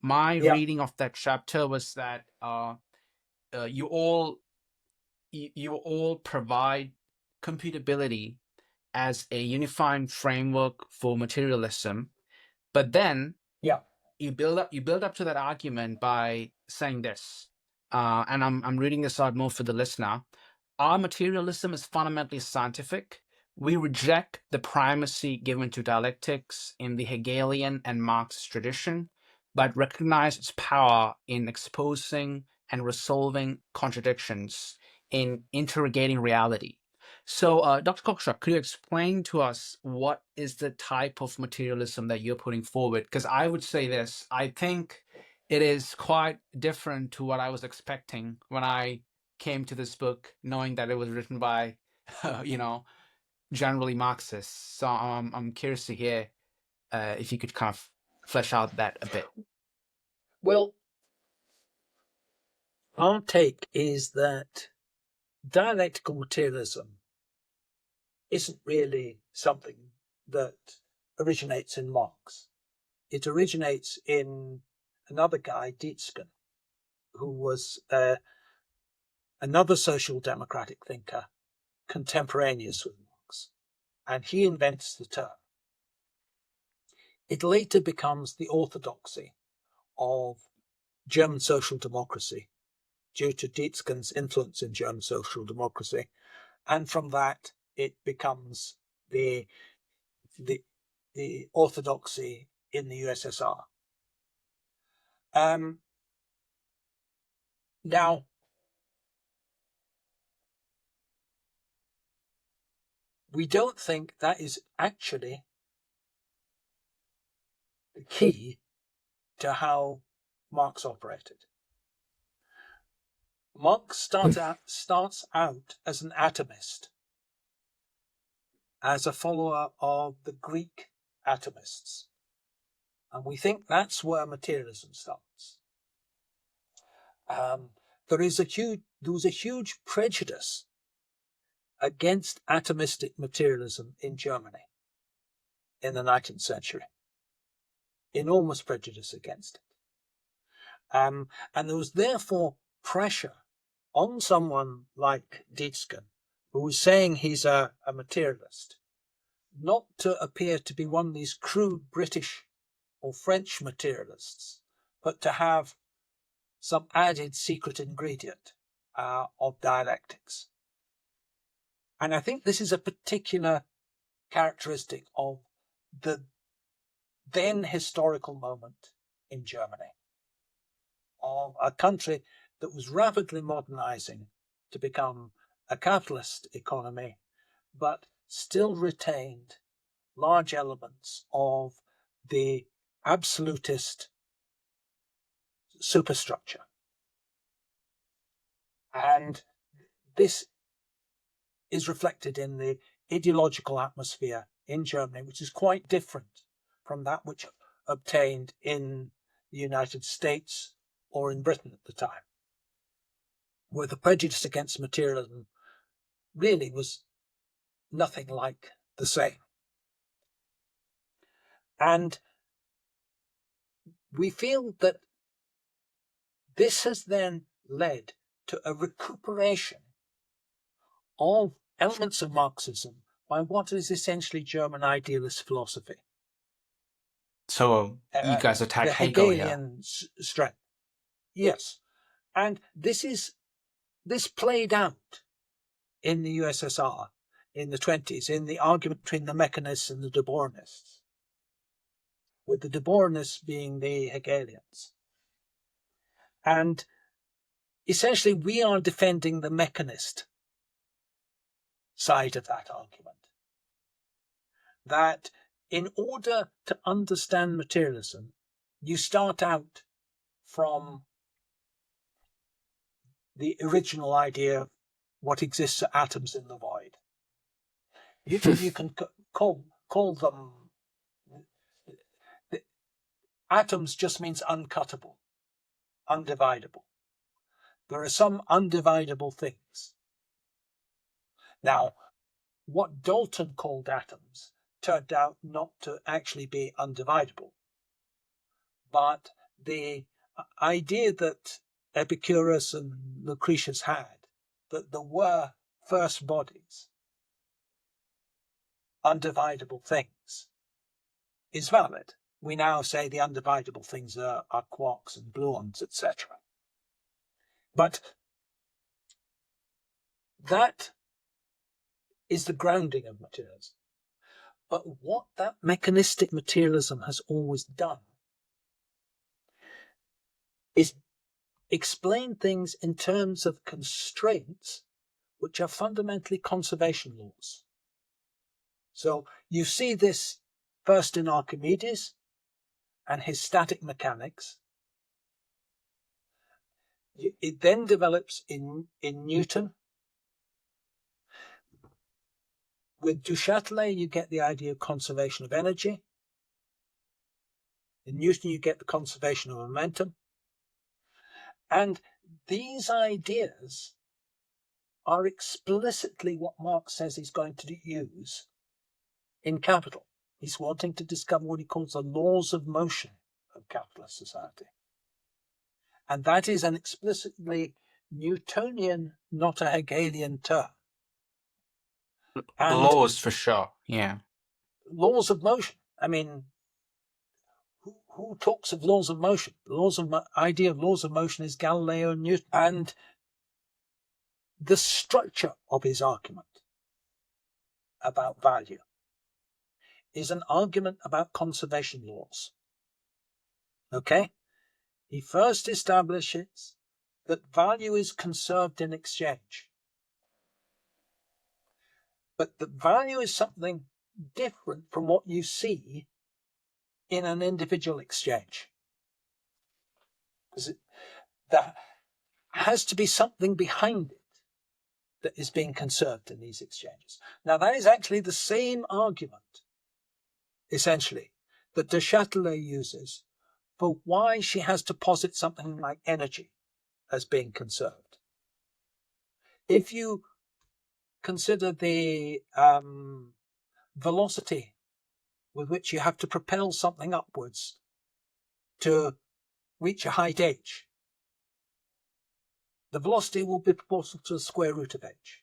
my Yeah. reading of that chapter was that you all provide computability as a unifying framework for materialism, but then Yeah. you build up to that argument by saying this, and I'm reading this out more for the listener. Our materialism is fundamentally scientific. We reject the primacy given to dialectics in the Hegelian and Marx tradition, but recognize its power in exposing and resolving contradictions, in interrogating reality. So, Dr. Cockshott, could you explain to us what is the type of materialism that you're putting forward? Because I would say this, I think it is quite different to what I was expecting when I came to this book, knowing that it was written by, you know, generally Marxists. So I'm curious to hear if you could kind of flesh out that a bit. Well, our take is that dialectical materialism isn't really something that originates in Marx. It originates in another guy, Dietzken, who was another social democratic thinker contemporaneous with Marx, and he invents the term. It later becomes the orthodoxy of German social democracy due to Dietzken's influence in German social democracy, and from that it becomes the orthodoxy in the USSR. Now, we don't think that is actually the key to how Marx operated. Marx starts out as an atomist, as a follower of the Greek atomists. And we think that's where materialism starts. There was a huge prejudice against atomistic materialism in Germany in the 19th century. Enormous prejudice against it. And there was therefore pressure on someone like Dietzken, who was saying he's a materialist, not to appear to be one of these crude British or French materialists, but to have some added secret ingredient of dialectics. And I think this is a particular characteristic of the then historical moment in Germany, of a country that was rapidly modernizing to become a capitalist economy, but still retained large elements of the absolutist superstructure. And this is reflected in the ideological atmosphere in Germany, which is quite different from that which obtained in the United States or in Britain at the time, where the prejudice against materialism really was nothing like the same. And we feel that this has then led to a recuperation of elements of Marxism by what is essentially German idealist philosophy. So you guys attack The Hegel here. Hegelian strength. Yes. And this played out in the USSR in the 1920s in the argument between the mechanists and the de Boernists, with the de Boernists being the Hegelians. And essentially we are defending the mechanist side of that argument. That in order to understand materialism, you start out from the original idea of what exists as atoms in the void. You can call them, atoms just means uncuttable, undividable. There are some undividable things. Now, what Dalton called atoms turned out not to actually be undividable, but the idea that Epicurus and Lucretius had, that there were first bodies, undividable things, is valid. We now say the undividable things are quarks and gluons, etc. But that is the grounding of materialism. But what that mechanistic materialism has always done is explain things in terms of constraints which are fundamentally conservation laws. So you see this first in Archimedes and his static mechanics. It then develops in Newton. With Du Châtelet, you get the idea of conservation of energy. In Newton, you get the conservation of momentum. And these ideas are explicitly what Marx says he's going to use in Capital. He's wanting to discover what he calls the laws of motion of capitalist society. And that is an explicitly Newtonian, not a Hegelian term. And laws for sure, yeah. Laws of motion. I mean, who talks of laws of motion? The idea of laws of motion is Galileo and Newton. And the structure of his argument about value is an argument about conservation laws. Okay? He first establishes that value is conserved in exchange. But that value is something different from what you see in an individual exchange. Because there has to be something behind it that is being conserved in these exchanges. Now, that is actually the same argument, essentially, that Du Châtelet uses for why she has to posit something like energy as being conserved. If you consider the velocity with which you have to propel something upwards to reach a height h, the velocity will be proportional to the square root of h.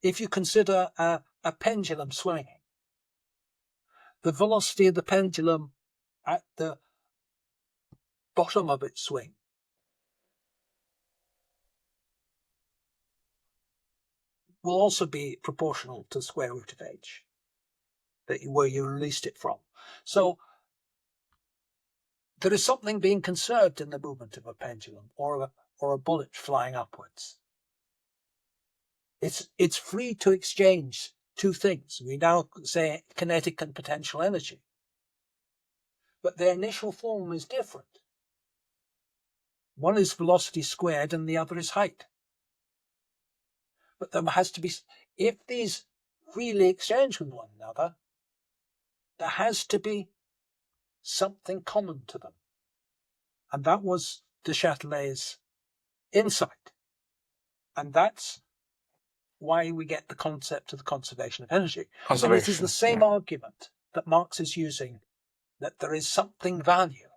If you consider a pendulum swinging, the velocity of the pendulum at the bottom of its swing will also be proportional to the square root of h, where you released it from. So there is something being conserved in the movement of a pendulum or a bullet flying upwards. It's free to exchange two things. We now say kinetic and potential energy. But their initial form is different. One is velocity squared and the other is height. But there has to be, if these freely exchange with one another, there has to be something common to them. And that was Du Châtelet's insight. And that's why we get the concept of the conservation of energy. And it is the same argument that Marx is using, that there is something value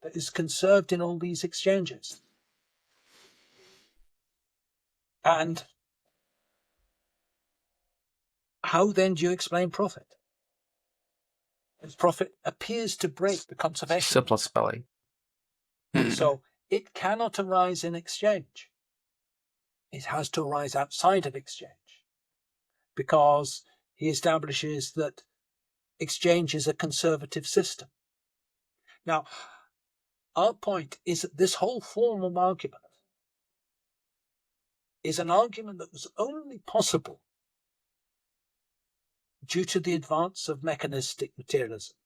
that is conserved in all these exchanges. And how then do you explain profit? As profit appears to break the conservation. Surplus belly. So it cannot arise in exchange. It has to arise outside of exchange, because he establishes that exchange is a conservative system. Now, our point is that this whole form of argument is an argument that was only possible due to the advance of mechanistic materialism.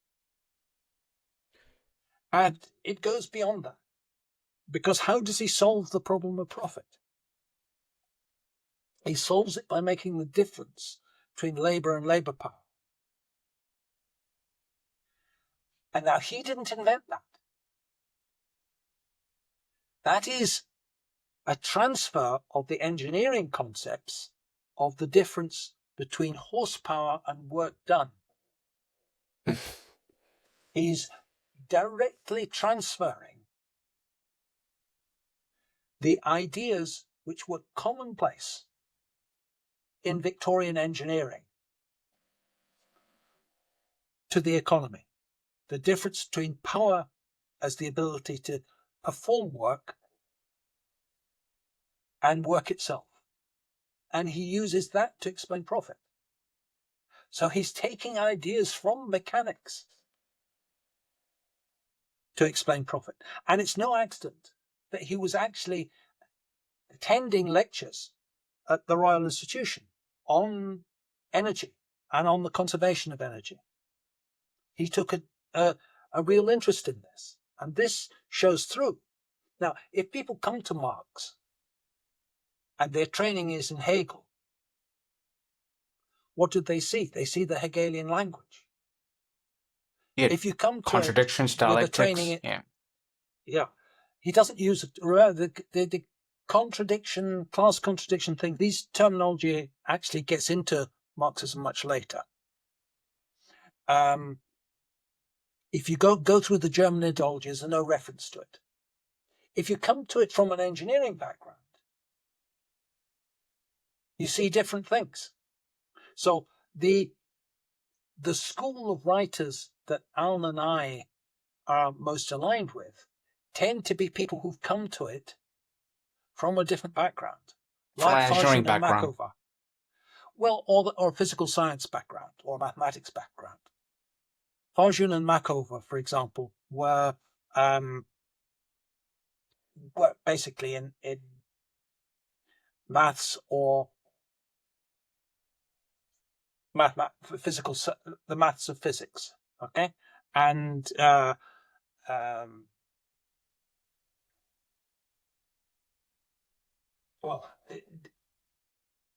And it goes beyond that, because how does he solve the problem of profit? He solves it by making the difference between labour and labour power. And now he didn't invent that. That is a transfer of the engineering concepts of the difference between horsepower and work done. He's directly transferring the ideas which were commonplace in Victorian engineering to the economy. The difference between power as the ability to perform work and work itself. And he uses that to explain profit. So he's taking ideas from mechanics to explain profit. And it's no accident that he was actually attending lectures at the Royal Institution on energy and on the conservation of energy. He took a real interest in this, and this shows through. Now, if people come to Marx and their training is in Hegel, what do they see? They see the Hegelian language. Yeah, If you come to contradictions, it with a dialectics. training, Yeah. He doesn't use it. The contradiction, class contradiction thing. These terminology actually gets into Marxism much later. If you go through the German ideologies, there's no reference to it. If you come to it from an engineering background, you see different things. So the school of writers that Alan and I are most aligned with tend to be people who've come to it from a different background, From an like engineering Farshon and background. Makova. Well, or physical science background or mathematics background. Farshon and Makova, for example, were basically in maths or the maths of physics. Okay, and well,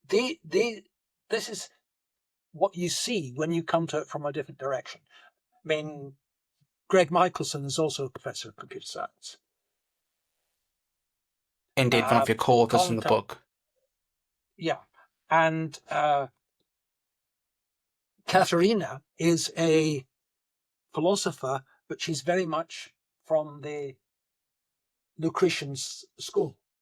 this is what you see when you come to it from a different direction. I mean, Greg Michelson is also a professor of computer science. Indeed, one of your co-authors in the book. Yeah, and Katharina is a philosopher, but she's very much from the Lucretian school.